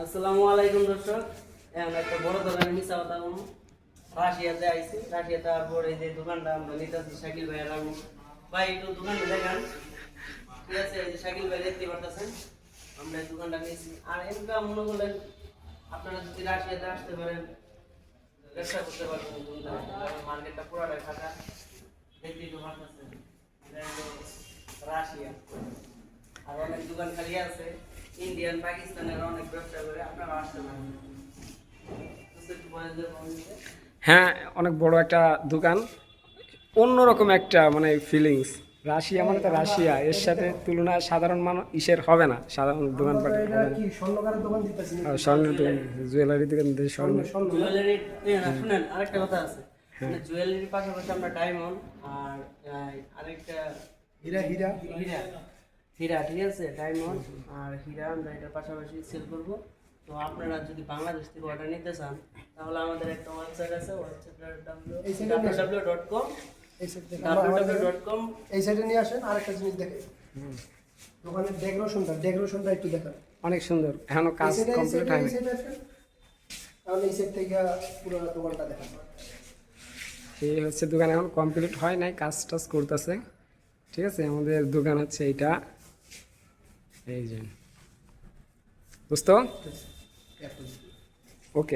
আসসালামু আলাইকুম দর্শক। এখন একটা বড় দোকানে মিশা কথা রাশিয়াতে আইছি। রাশিয়া তারপর এই যে দোকানটা আমরা নিতেছি শাকিল ভাইয়ের আমি ভাই একটু দোকানটা দেখান। ঠিক আছে, এই যে শাকিল ভাই দেখতে পারতেছেন আমরা এই দোকানটা নিয়েছি। আর এমনি মনে করলেন আপনারা যদি রাশিয়াতে আসতে পারেন ব্যবসা করতে পারবেন। মার্কেটটা পুরাটাই ফাঁকা, দেখতেই তো পারতেছেন। এটা হলো রাশিয়া। আর অনেক দোকান খালি আছে, ইন্ডিয়ান পাকিস্তানের অনেক ব্যবসা করে, আপনারা আসতে পারেন। হ্যাঁ, অনেক বড় একটা দোকান, অন্যরকম একটা মানে ফিলিংস। রাশিয়া মানে তো রাশিয়া, এর সাথে তুলনা সাধারণ মানুষ ইসের হবে না, সাধারণ দোকানপাট হবে না। স্বর্ণকারের দোকান দিতেছি স্বর্ণের দোকান, জুয়েলারি দোকান, স্বর্ণ। জুয়েলারি শুনেন, আরেকটা কথা আছে, মানে জুয়েলারির পাশাপাশি আমরা ডায়মন্ড আর আরেকটা হীরা হীরা হীরা হীরা ঠিক আছে, ডায়মন্ড আর হীরা আমরা এটার পাশাপাশি সেল করবো। তো আপনারা যদি বাংলাদেশ থেকে অর্ডার নিতে চান তাহলে আমাদের একটা ওয়েবসাইট আছে, ওয়েবসাইটের www.com এই সাইডে নিয়ে আসেন। আরেকটা জিনিস দেখেন, দোকানের ডেকোরেশনটা একটু দেখান। অনেক সুন্দর, এখনো কাজ কমপ্লিট হয়নি। তাহলে এই সাইড থেকে পুরো দোকানটা দেখান। এই হচ্ছে দোকান এখন কমপ্লিট হয় নাই, কাজ টাজ করতেছে। ঠিক আছে, আমাদের দোকান হচ্ছে এইটা, এই যে বুঝতো।